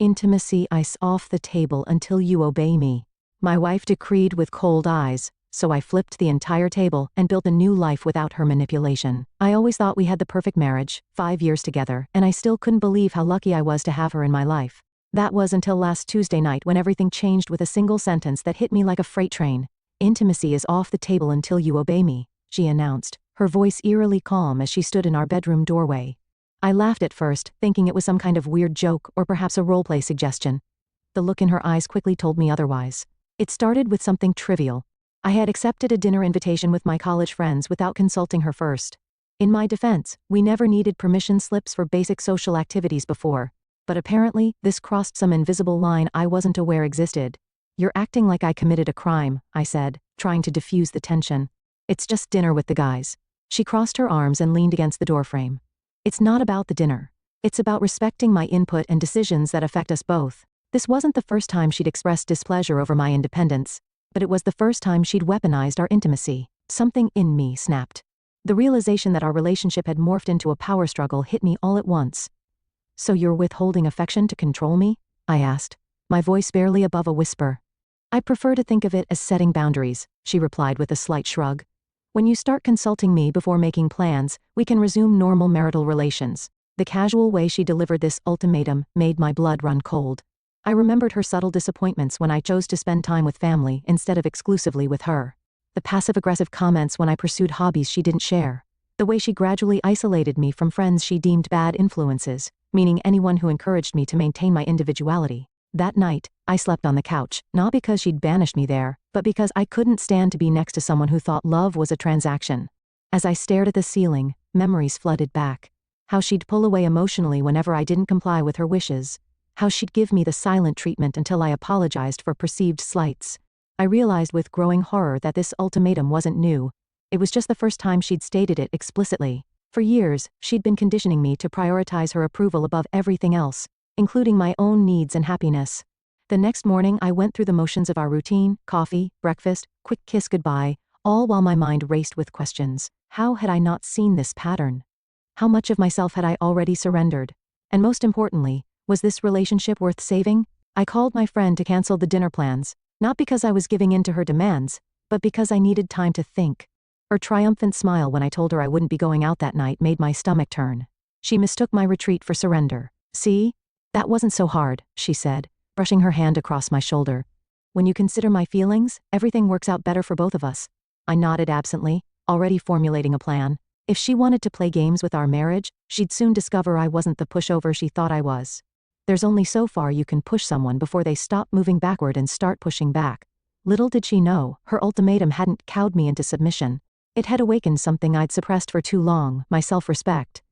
Intimacy ice off the table until you obey me, my wife decreed with cold eyes, so I flipped the entire table and built a new life without her manipulation. I always thought we had the perfect marriage, 5 years together, and I still couldn't believe how lucky I was to have her in my life. That was until last Tuesday night when everything changed with a single sentence that hit me like a freight train. Intimacy is off the table until you obey me, she announced, her voice eerily calm as she stood in our bedroom doorway. I laughed at first, thinking it was some kind of weird joke or perhaps a roleplay suggestion. The look in her eyes quickly told me otherwise. It started with something trivial. I had accepted a dinner invitation with my college friends without consulting her first. In my defense, we never needed permission slips for basic social activities before, but apparently, this crossed some invisible line I wasn't aware existed. You're acting like I committed a crime, I said, trying to diffuse the tension. It's just dinner with the guys. She crossed her arms and leaned against the doorframe. It's not about the dinner. It's about respecting my input and decisions that affect us both. This wasn't the first time she'd expressed displeasure over my independence, but it was the first time she'd weaponized our intimacy. Something in me snapped. The realization that our relationship had morphed into a power struggle hit me all at once. So you're withholding affection to control me? I asked, my voice barely above a whisper. I prefer to think of it as setting boundaries, she replied with a slight shrug. When you start consulting me before making plans, we can resume normal marital relations. The casual way she delivered this ultimatum made my blood run cold. I remembered her subtle disappointments when I chose to spend time with family instead of exclusively with her. The passive-aggressive comments when I pursued hobbies she didn't share. The way she gradually isolated me from friends she deemed bad influences, meaning anyone who encouraged me to maintain my individuality. That night, I slept on the couch, not because she'd banished me there, but because I couldn't stand to be next to someone who thought love was a transaction. As I stared at the ceiling, memories flooded back. How she'd pull away emotionally whenever I didn't comply with her wishes. How she'd give me the silent treatment until I apologized for perceived slights. I realized with growing horror that this ultimatum wasn't new. It was just the first time she'd stated it explicitly. For years, she'd been conditioning me to prioritize her approval above everything else, including my own needs and happiness. The next morning I went through the motions of our routine, coffee, breakfast, quick kiss goodbye, all while my mind raced with questions. How had I not seen this pattern? How much of myself had I already surrendered? And most importantly, was this relationship worth saving? I called my friend to cancel the dinner plans, not because I was giving in to her demands, but because I needed time to think. Her triumphant smile when I told her I wouldn't be going out that night made my stomach turn. She mistook my retreat for surrender. See? That wasn't so hard, she said, brushing her hand across my shoulder. When you consider my feelings, everything works out better for both of us. I nodded absently, already formulating a plan. If she wanted to play games with our marriage, she'd soon discover I wasn't the pushover she thought I was. There's only so far you can push someone before they stop moving backward and start pushing back. Little did she know, her ultimatum hadn't cowed me into submission. It had awakened something I'd suppressed for too long, my self-respect.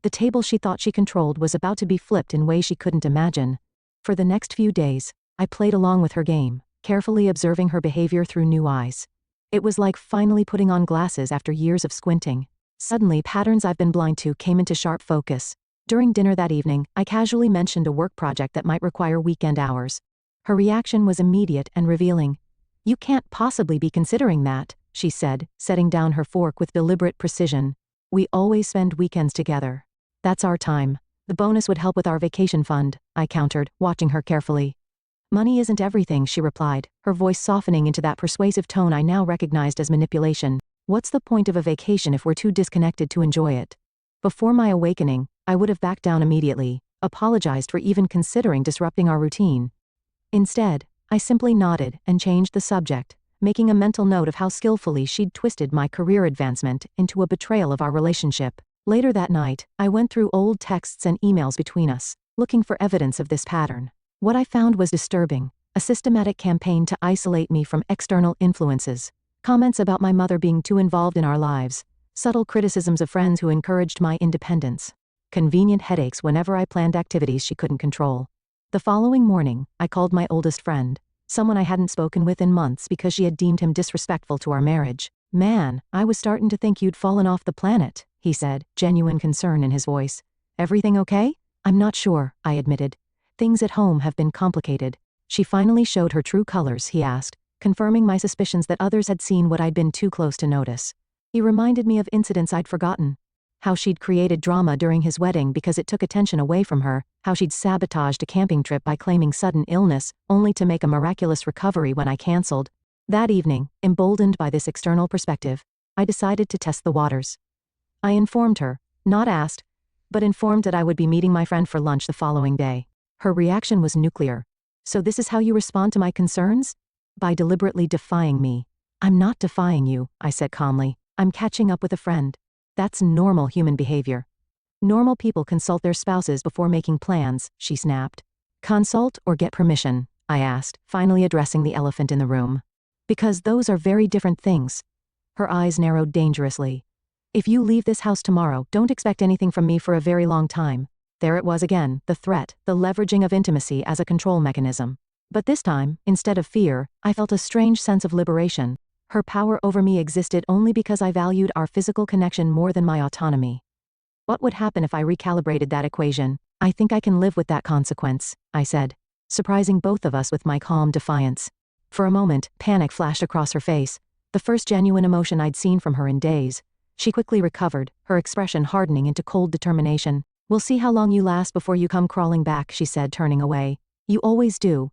The table she thought she controlled was about to be flipped in ways she couldn't imagine. For the next few days, I played along with her game, carefully observing her behavior through new eyes. It was like finally putting on glasses after years of squinting. Suddenly, patterns I've been blind to came into sharp focus. During dinner that evening, I casually mentioned a work project that might require weekend hours. Her reaction was immediate and revealing. "You can't possibly be considering that," she said, setting down her fork with deliberate precision. "We always spend weekends together. That's our time. The bonus would help with our vacation fund," I countered, watching her carefully. "Money isn't everything," she replied, her voice softening into that persuasive tone I now recognized as manipulation. "What's the point of a vacation if we're too disconnected to enjoy it?" Before my awakening, I would have backed down immediately, apologized for even considering disrupting our routine. Instead, I simply nodded and changed the subject, making a mental note of how skillfully she'd twisted my career advancement into a betrayal of our relationship. Later that night, I went through old texts and emails between us, looking for evidence of this pattern. What I found was disturbing, a systematic campaign to isolate me from external influences, comments about my mother being too involved in our lives, subtle criticisms of friends who encouraged my independence, convenient headaches whenever I planned activities she couldn't control. The following morning, I called my oldest friend, someone I hadn't spoken with in months because she had deemed him disrespectful to our marriage. "Man, I was starting to think you'd fallen off the planet," he said, genuine concern in his voice. "Everything okay?" "I'm not sure," I admitted. "Things at home have been complicated." "She finally showed her true colors," he asked, confirming my suspicions that others had seen what I'd been too close to notice. He reminded me of incidents I'd forgotten. How she'd created drama during his wedding because it took attention away from her, how she'd sabotaged a camping trip by claiming sudden illness, only to make a miraculous recovery when I canceled. That evening, emboldened by this external perspective, I decided to test the waters. I informed her, not asked, but informed that I would be meeting my friend for lunch the following day. Her reaction was nuclear. "So this is how you respond to my concerns?" "By deliberately defying me." "I'm not defying you," I said calmly. "I'm catching up with a friend. That's normal human behavior." "Normal people consult their spouses before making plans," she snapped. "Consult or get permission?" I asked, finally addressing the elephant in the room. "Because those are very different things." Her eyes narrowed dangerously. "If you leave this house tomorrow, don't expect anything from me for a very long time." There it was again, the threat, the leveraging of intimacy as a control mechanism. But this time, instead of fear, I felt a strange sense of liberation. Her power over me existed only because I valued our physical connection more than my autonomy. What would happen if I recalibrated that equation? "I think I can live with that consequence," I said, surprising both of us with my calm defiance. For a moment, panic flashed across her face, the first genuine emotion I'd seen from her in days. She quickly recovered, her expression hardening into cold determination. "We'll see how long you last before you come crawling back," she said, turning away. "You always do."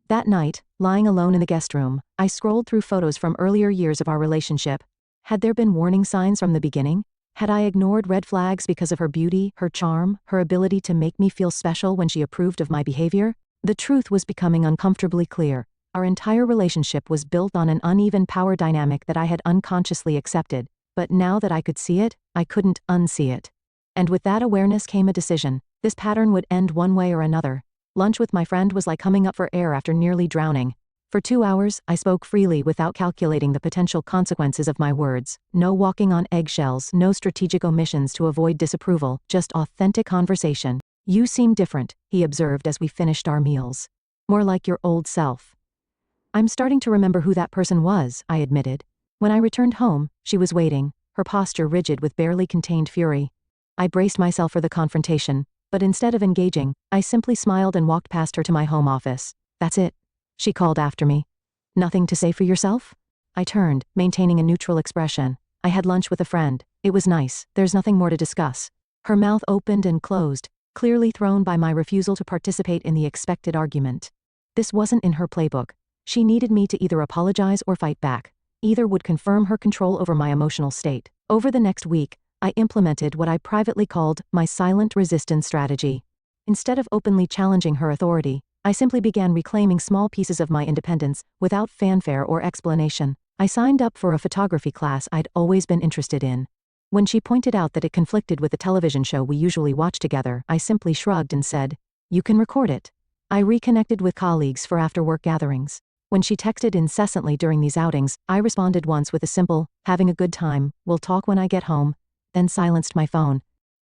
That night, lying alone in the guest room, I scrolled through photos from earlier years of our relationship. Had there been warning signs from the beginning? Had I ignored red flags because of her beauty, her charm, her ability to make me feel special when she approved of my behavior? The truth was becoming uncomfortably clear. Our entire relationship was built on an uneven power dynamic that I had unconsciously accepted, but now that I could see it, I couldn't unsee it. And with that awareness came a decision. This pattern would end one way or another. Lunch with my friend was like coming up for air after nearly drowning. For 2 hours, I spoke freely without calculating the potential consequences of my words. No walking on eggshells, no strategic omissions to avoid disapproval, just authentic conversation. "You seem different," he observed as we finished our meals. "More like your old self." "I'm starting to remember who that person was," I admitted. When I returned home, she was waiting, her posture rigid with barely contained fury. I braced myself for the confrontation, but instead of engaging, I simply smiled and walked past her to my home office. "That's it," she called after me. "Nothing to say for yourself?" I turned, maintaining a neutral expression. "I had lunch with a friend. It was nice. There's nothing more to discuss." Her mouth opened and closed, clearly thrown by my refusal to participate in the expected argument. This wasn't in her playbook. She needed me to either apologize or fight back. Either would confirm her control over my emotional state. Over the next week, I implemented what I privately called my silent resistance strategy. Instead of openly challenging her authority, I simply began reclaiming small pieces of my independence without fanfare or explanation. I signed up for a photography class I'd always been interested in. When she pointed out that it conflicted with the television show we usually watch together, I simply shrugged and said, "You can record it." I reconnected with colleagues for after-work gatherings. When she texted incessantly during these outings, I responded once with a simple, "Having a good time, we'll talk when I get home," then silenced my phone.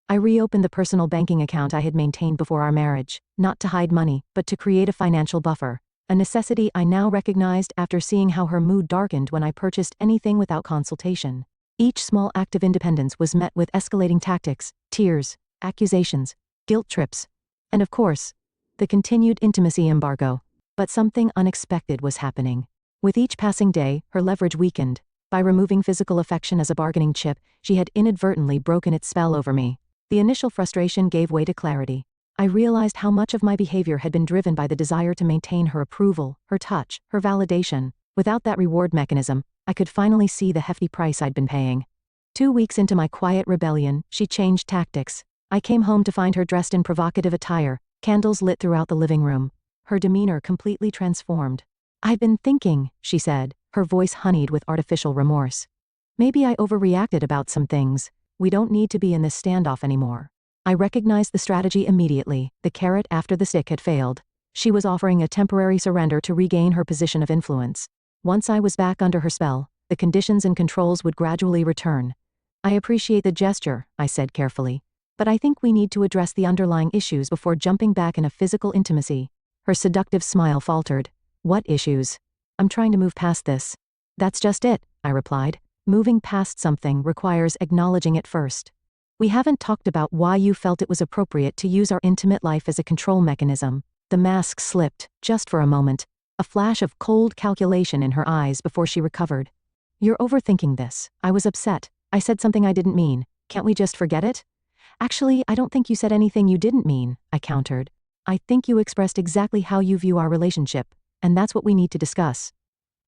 I reopened the personal banking account I had maintained before our marriage, not to hide money, but to create a financial buffer, a necessity I now recognized after seeing how her mood darkened when I purchased anything without consultation. Each small act of independence was met with escalating tactics, tears, accusations, guilt trips, and of course, the continued intimacy embargo. But something unexpected was happening. With each passing day, her leverage weakened. By removing physical affection as a bargaining chip, she had inadvertently broken its spell over me. The initial frustration gave way to clarity. I realized how much of my behavior had been driven by the desire to maintain her approval, her touch, her validation. Without that reward mechanism, I could finally see the hefty price I'd been paying. 2 weeks into my quiet rebellion, she changed tactics. I came home to find her dressed in provocative attire, candles lit throughout the living room. Her demeanor completely transformed. "I've been thinking," she said, her voice honeyed with artificial remorse. "Maybe I overreacted about some things. We don't need to be in this standoff anymore." I recognized the strategy immediately. The carrot after the stick had failed. She was offering a temporary surrender to regain her position of influence. Once I was back under her spell, the conditions and controls would gradually return. "I appreciate the gesture," I said carefully, "but I think we need to address the underlying issues before jumping back in a physical intimacy." Her seductive smile faltered. "What issues?" "I'm trying to move past this." "That's just it," I replied. "Moving past something requires acknowledging it first." "We haven't talked about why you felt it was appropriate to use our intimate life as a control mechanism." The mask slipped, just for a moment, a flash of cold calculation in her eyes before she recovered. "You're overthinking this. I was upset. I said something I didn't mean. Can't we just forget it?" Actually, I don't think you said anything you didn't mean, I countered. I think you expressed exactly how you view our relationship, and that's what we need to discuss.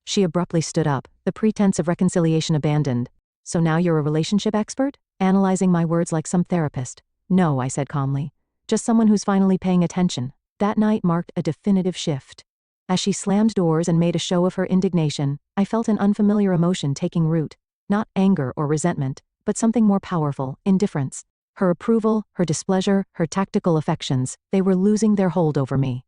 She abruptly stood up, the pretense of reconciliation abandoned. So now you're a relationship expert? Analyzing my words like some therapist. No, I said calmly. Just someone who's finally paying attention. That night marked a definitive shift. As she slammed doors and made a show of her indignation, I felt an unfamiliar emotion taking root. Not anger or resentment, but something more powerful, indifference. Her approval, her displeasure, her tactical affections, they were losing their hold over me.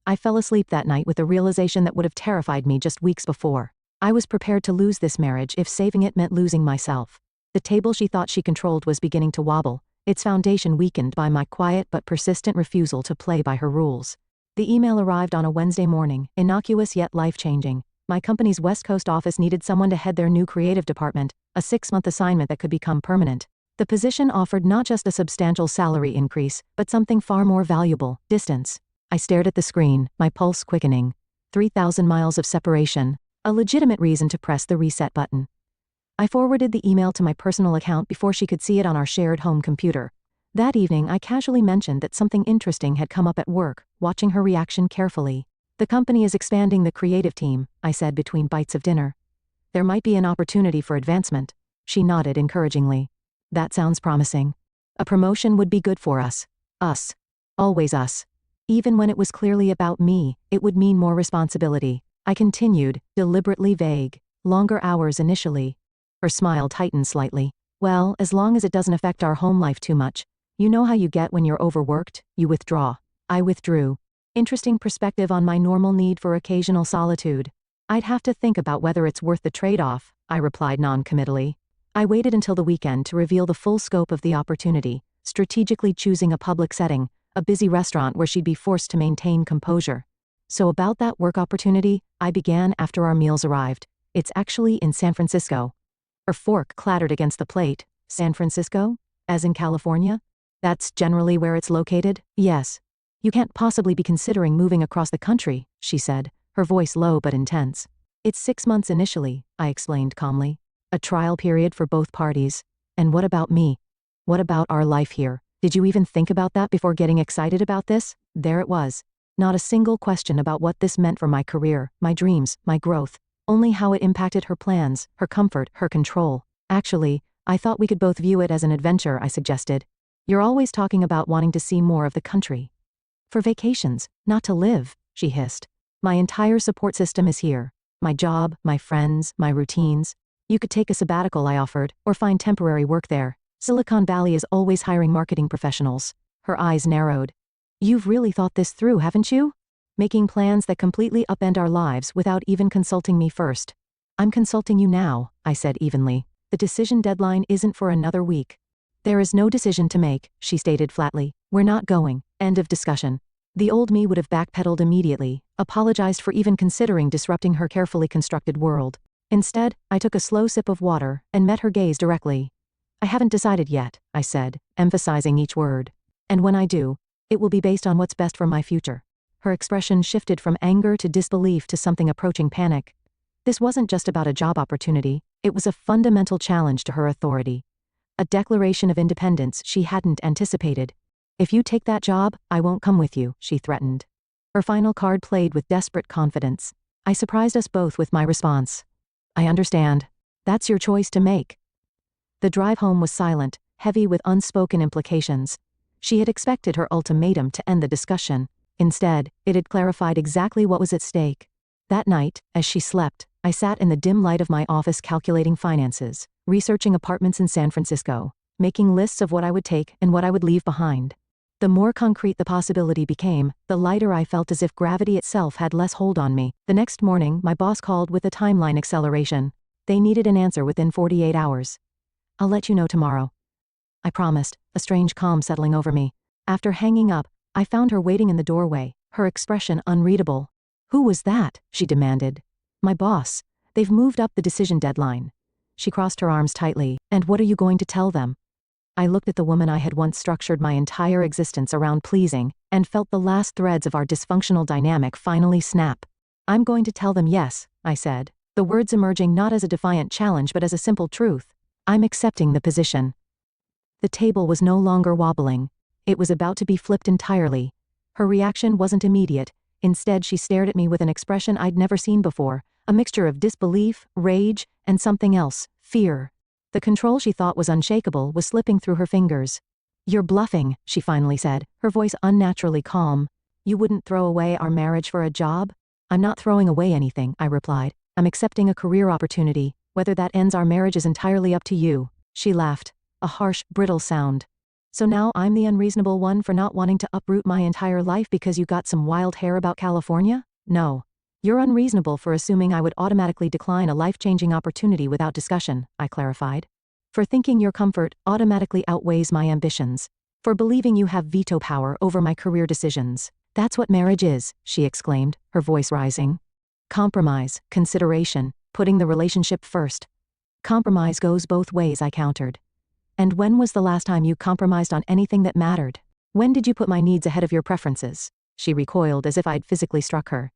I fell asleep that night with a realization that would have terrified me just weeks before. I was prepared to lose this marriage if saving it meant losing myself. The table she thought she controlled was beginning to wobble, its foundation weakened by my quiet but persistent refusal to play by her rules. The email arrived on a Wednesday morning, innocuous yet life-changing. My company's West Coast office needed someone to head their new creative department, a 6-month assignment that could become permanent. The position offered not just a substantial salary increase, but something far more valuable: distance. I stared at the screen, my pulse quickening. 3,000 miles of separation, a legitimate reason to press the reset button. I forwarded the email to my personal account before she could see it on our shared home computer. That evening, I casually mentioned that something interesting had come up at work, watching her reaction carefully. The company is expanding the creative team, I said between bites of dinner. There might be an opportunity for advancement. She nodded encouragingly. That sounds promising. A promotion would be good for us. Us. Always us. Even when it was clearly about me, it would mean more responsibility. I continued, deliberately vague. Longer hours initially. Her smile tightened slightly. Well, as long as it doesn't affect our home life too much. You know how you get when you're overworked, you withdraw. I withdrew. Interesting perspective on my normal need for occasional solitude. I'd have to think about whether it's worth the trade-off, I replied non-committally. I waited until the weekend to reveal the full scope of the opportunity, strategically choosing a public setting, a busy restaurant where she'd be forced to maintain composure. So about that work opportunity, I began after our meals arrived. It's actually in San Francisco. Her fork clattered against the plate. San Francisco? As in California? That's generally where it's located? Yes. You can't possibly be considering moving across the country, she said, her voice low but intense. It's 6 months initially, I explained calmly. A trial period for both parties. And what about me? What about our life here? Did you even think about that before getting excited about this? There it was. Not a single question about what this meant for my career, my dreams, my growth. Only how it impacted her plans, her comfort, her control. Actually, I thought we could both view it as an adventure, I suggested. You're always talking about wanting to see more of the country. For vacations, not to live, she hissed. My entire support system is here. My job, my friends, my routines. You could take a sabbatical, I offered, or find temporary work there. Silicon Valley is always hiring marketing professionals. Her eyes narrowed. You've really thought this through, haven't you? Making plans that completely upend our lives without even consulting me first. I'm consulting you now, I said evenly. The decision deadline isn't for another week. There is no decision to make, she stated flatly. We're not going. End of discussion. The old me would have backpedaled immediately, apologized for even considering disrupting her carefully constructed world. Instead, I took a slow sip of water and met her gaze directly. I haven't decided yet, I said, emphasizing each word. And when I do, it will be based on what's best for my future. Her expression shifted from anger to disbelief to something approaching panic. This wasn't just about a job opportunity, it was a fundamental challenge to her authority. A declaration of independence she hadn't anticipated. If you take that job, I won't come with you, she threatened. Her final card played with desperate confidence. I surprised us both with my response. I understand. That's your choice to make. The drive home was silent, heavy with unspoken implications. She had expected her ultimatum to end the discussion. Instead, it had clarified exactly what was at stake. That night, as she slept, I sat in the dim light of my office calculating finances, researching apartments in San Francisco, making lists of what I would take and what I would leave behind. The more concrete the possibility became, the lighter I felt, as if gravity itself had less hold on me. The next morning, my boss called with a timeline acceleration. They needed an answer within 48 hours. I'll let you know tomorrow. I promised, a strange calm settling over me. After hanging up, I found her waiting in the doorway, her expression unreadable. Who was that? She demanded. My boss. They've moved up the decision deadline. She crossed her arms tightly. And what are you going to tell them? I looked at the woman I had once structured my entire existence around pleasing, and felt the last threads of our dysfunctional dynamic finally snap. I'm going to tell them yes, I said, the words emerging not as a defiant challenge but as a simple truth. I'm accepting the position. The table was no longer wobbling. It was about to be flipped entirely. Her reaction wasn't immediate. Instead, she stared at me with an expression I'd never seen before, a mixture of disbelief, rage, and something else, fear. The control she thought was unshakable was slipping through her fingers. "You're bluffing," she finally said, her voice unnaturally calm. "You wouldn't throw away our marriage for a job?" "I'm not throwing away anything," I replied. "I'm accepting a career opportunity. Whether that ends our marriage is entirely up to you." She laughed, a harsh, brittle sound. "So now I'm the unreasonable one for not wanting to uproot my entire life because you got some wild hair about California? No. You're unreasonable for assuming I would automatically decline a life-changing opportunity without discussion," I clarified. "For thinking your comfort automatically outweighs my ambitions. For believing you have veto power over my career decisions. That's what marriage is," she exclaimed, her voice rising. "Compromise, consideration, putting the relationship first." "Compromise goes both ways," I countered. "And when was the last time you compromised on anything that mattered? When did you put my needs ahead of your preferences?" She recoiled as if I'd physically struck her.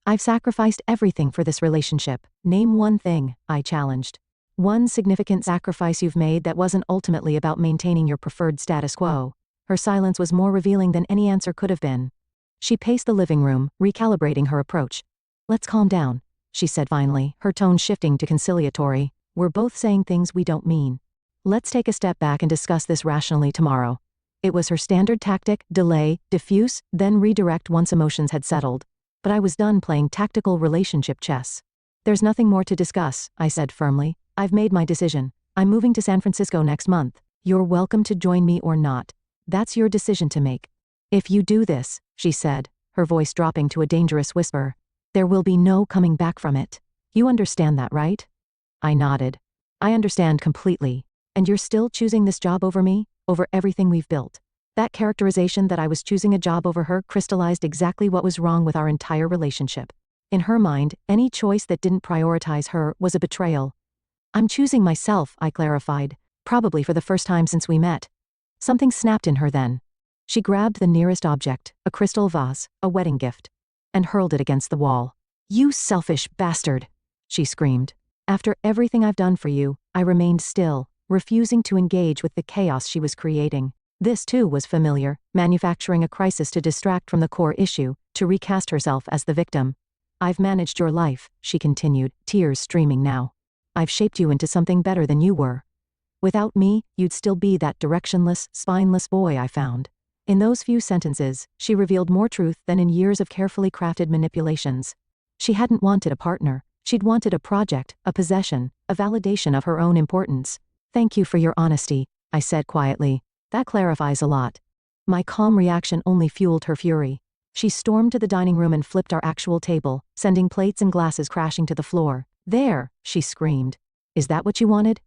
"I've sacrificed everything for this relationship. Name one thing," I challenged. "One significant sacrifice you've made that wasn't ultimately about maintaining your preferred status quo." Her silence was more revealing than any answer could have been. She paced the living room, recalibrating her approach. "Let's calm down," she said finally, her tone shifting to conciliatory. "We're both saying things we don't mean. Let's take a step back and discuss this rationally tomorrow." It was her standard tactic: delay, diffuse, then redirect once emotions had settled. But I was done playing tactical relationship chess. "There's nothing more to discuss," I said firmly. "I've made my decision. I'm moving to San Francisco next month. You're welcome to join me or not. That's your decision to make. If you do this," she said, her voice dropping to a dangerous whisper, "there will be no coming back from it. You understand that, right?" I nodded. "I understand completely. And you're still choosing this job over me? Over everything we've built?" That characterization that I was choosing a job over her crystallized exactly what was wrong with our entire relationship. In her mind, any choice that didn't prioritize her was a betrayal. "I'm choosing myself," I clarified, probably for the first time since we met. Something snapped in her then. She grabbed the nearest object, a crystal vase, a wedding gift, and hurled it against the wall. "You selfish bastard!" she screamed. "After everything I've done for you," I remained still, refusing to engage with the chaos she was creating. This too was familiar, manufacturing a crisis to distract from the core issue, to recast herself as the victim. "I've managed your life," she continued, tears streaming now. "I've shaped you into something better than you were. Without me, you'd still be that directionless, spineless boy I found." In those few sentences, she revealed more truth than in years of carefully crafted manipulations. She hadn't wanted a partner. She'd wanted a project, a possession, a validation of her own importance. "Thank you for your honesty," I said quietly. "That clarifies a lot." My calm reaction only fueled her fury. She stormed to the dining room and flipped our actual table, sending plates and glasses crashing to the floor. "There!" she screamed. "Is that what you wanted?"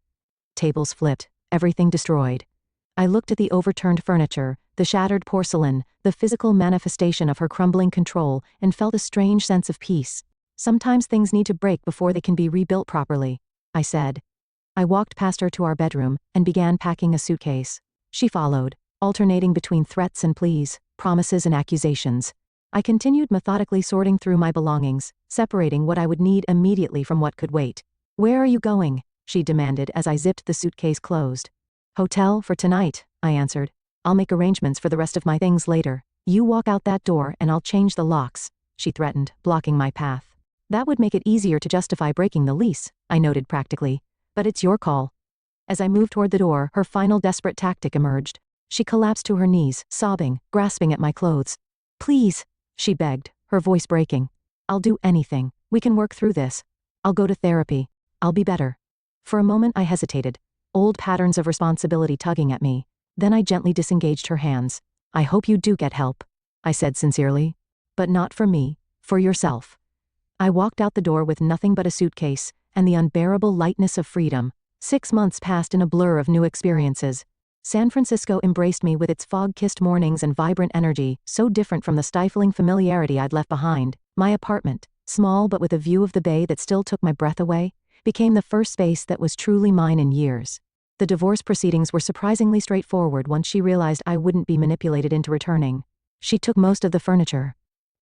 Tables flipped, everything destroyed. I looked at the overturned furniture, the shattered porcelain, the physical manifestation of her crumbling control, and felt a strange sense of peace. "Sometimes things need to break before they can be rebuilt properly," I said. I walked past her to our bedroom, and began packing a suitcase. She followed, alternating between threats and pleas, promises and accusations. I continued methodically sorting through my belongings, separating what I would need immediately from what could wait. "Where are you going?" she demanded as I zipped the suitcase closed. "Hotel for tonight," I answered. "I'll make arrangements for the rest of my things later. You walk out that door and I'll change the locks," she threatened, blocking my path. "That would make it easier to justify breaking the lease," I noted practically. "But it's your call." As I moved toward the door, her final desperate tactic emerged. She collapsed to her knees, sobbing, grasping at my clothes. "Please," she begged, her voice breaking. "I'll do anything. We can work through this. I'll go to therapy. I'll be better." For a moment I hesitated, old patterns of responsibility tugging at me. Then I gently disengaged her hands. "I hope you do get help," I said sincerely. "But not for me, for yourself." I walked out the door with nothing but a suitcase, and the unbearable lightness of freedom. 6 months passed in a blur of new experiences. San Francisco embraced me with its fog-kissed mornings and vibrant energy, so different from the stifling familiarity I'd left behind. My apartment, small but with a view of the bay that still took my breath away, became the first space that was truly mine in years. The divorce proceedings were surprisingly straightforward once she realized I wouldn't be manipulated into returning. She took most of the furniture.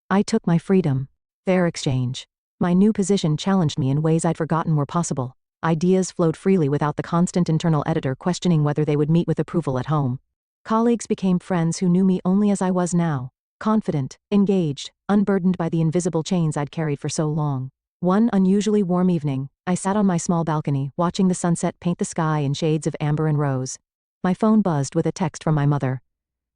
I took my freedom. Fair exchange. My new position challenged me in ways I'd forgotten were possible. Ideas flowed freely without the constant internal editor questioning whether they would meet with approval at home. Colleagues became friends who knew me only as I was now. Confident, engaged, unburdened by the invisible chains I'd carried for so long. One unusually warm evening, I sat on my small balcony, watching the sunset paint the sky in shades of amber and rose. My phone buzzed with a text from my mother.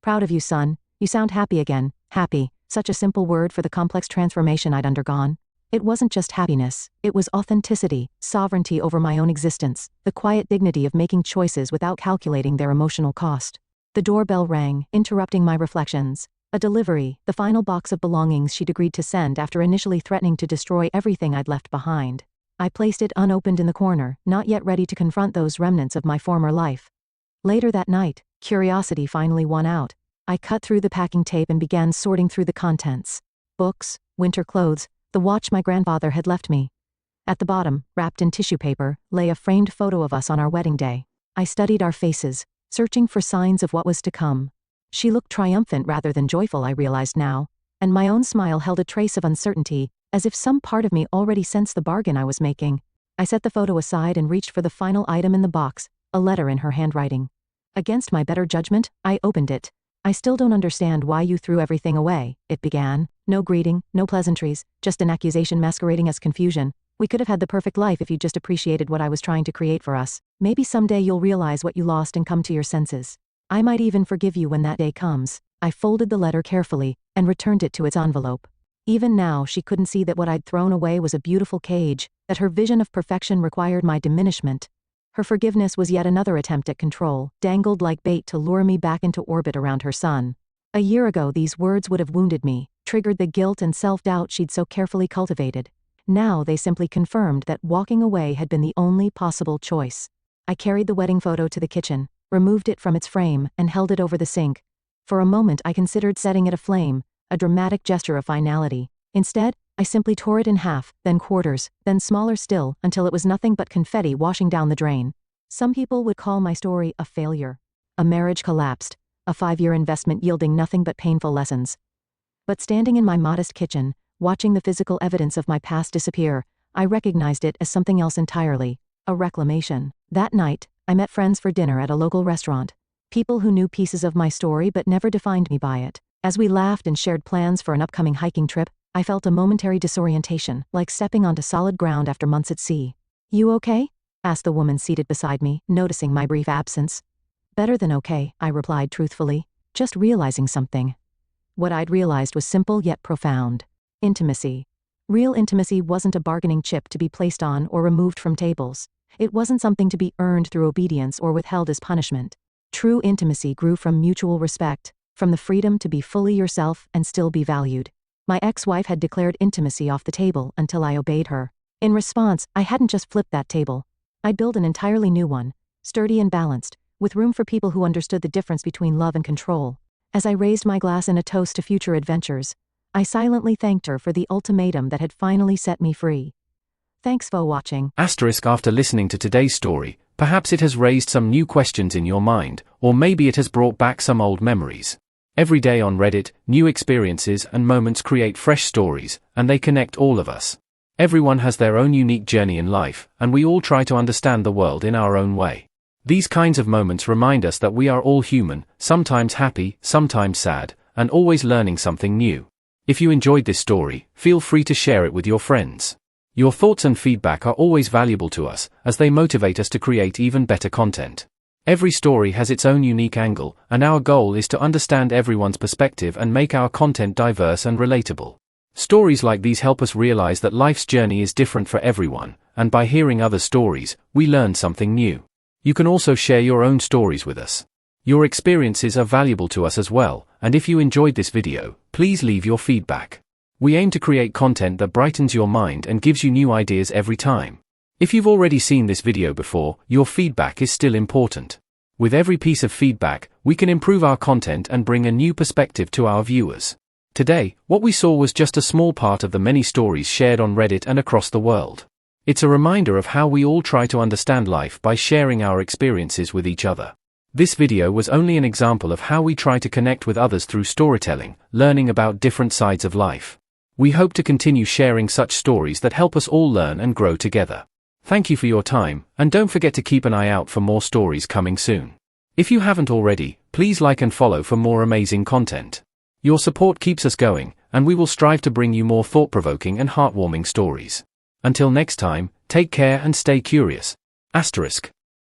"Proud of you, son. You sound happy again." Happy, such a simple word for the complex transformation I'd undergone. It wasn't just happiness, it was authenticity, sovereignty over my own existence, the quiet dignity of making choices without calculating their emotional cost. The doorbell rang, interrupting my reflections. A delivery, the final box of belongings she'd agreed to send after initially threatening to destroy everything I'd left behind. I placed it unopened in the corner, not yet ready to confront those remnants of my former life. Later that night, curiosity finally won out. I cut through the packing tape and began sorting through the contents. Books, winter clothes, the watch my grandfather had left me. At the bottom, wrapped in tissue paper, lay a framed photo of us on our wedding day. I studied our faces, searching for signs of what was to come. She looked triumphant rather than joyful, I realized now, and my own smile held a trace of uncertainty, as if some part of me already sensed the bargain I was making. I set the photo aside and reached for the final item in the box, a letter in her handwriting. Against my better judgment, I opened it. "I still don't understand why you threw everything away," it began. No greeting, no pleasantries, just an accusation masquerading as confusion. "We could have had the perfect life if you just appreciated what I was trying to create for us. Maybe someday you'll realize what you lost and come to your senses. I might even forgive you when that day comes." I folded the letter carefully and returned it to its envelope. Even now, she couldn't see that what I'd thrown away was a beautiful cage, that her vision of perfection required my diminishment. Her forgiveness was yet another attempt at control, dangled like bait to lure me back into orbit around her son. A year ago, these words would have wounded me, triggered the guilt and self-doubt she'd so carefully cultivated. Now they simply confirmed that walking away had been the only possible choice. I carried the wedding photo to the kitchen, removed it from its frame, and held it over the sink. For a moment I considered setting it aflame, a dramatic gesture of finality. Instead, I simply tore it in half, then quarters, then smaller still, until it was nothing but confetti washing down the drain. Some people would call my story a failure. A marriage collapsed, a 5-year investment yielding nothing but painful lessons. But standing in my modest kitchen, watching the physical evidence of my past disappear, I recognized it as something else entirely, a reclamation. That night, I met friends for dinner at a local restaurant. People who knew pieces of my story but never defined me by it. As we laughed and shared plans for an upcoming hiking trip, I felt a momentary disorientation, like stepping onto solid ground after months at sea. "You okay?" asked the woman seated beside me, noticing my brief absence. "Better than okay," I replied truthfully, just realizing something. What I'd realized was simple yet profound. Intimacy. Real intimacy wasn't a bargaining chip to be placed on or removed from tables. It wasn't something to be earned through obedience or withheld as punishment. True intimacy grew from mutual respect, from the freedom to be fully yourself and still be valued. My ex-wife had declared intimacy off the table until I obeyed her. In response, I hadn't just flipped that table. I'd built an entirely new one, sturdy and balanced, with room for people who understood the difference between love and control. As I raised my glass in a toast to future adventures, I silently thanked her for the ultimatum that had finally set me free. Thanks for watching. After listening to today's story, perhaps it has raised some new questions in your mind, or maybe it has brought back some old memories. Every day on Reddit, new experiences and moments create fresh stories, and they connect all of us. Everyone has their own unique journey in life, and we all try to understand the world in our own way. These kinds of moments remind us that we are all human, sometimes happy, sometimes sad, and always learning something new. If you enjoyed this story, feel free to share it with your friends. Your thoughts and feedback are always valuable to us, as they motivate us to create even better content. Every story has its own unique angle, and our goal is to understand everyone's perspective and make our content diverse and relatable. Stories like these help us realize that life's journey is different for everyone, and by hearing other stories, we learn something new. You can also share your own stories with us. Your experiences are valuable to us as well, and if you enjoyed this video, please leave your feedback. We aim to create content that brightens your mind and gives you new ideas every time. If you've already seen this video before, your feedback is still important. With every piece of feedback, we can improve our content and bring a new perspective to our viewers. Today, what we saw was just a small part of the many stories shared on Reddit and across the world. It's a reminder of how we all try to understand life by sharing our experiences with each other. This video was only an example of how we try to connect with others through storytelling, learning about different sides of life. We hope to continue sharing such stories that help us all learn and grow together. Thank you for your time, and don't forget to keep an eye out for more stories coming soon. If you haven't already, please like and follow for more amazing content. Your support keeps us going, and we will strive to bring you more thought-provoking and heartwarming stories. Until next time, take care and stay curious. Asterisk.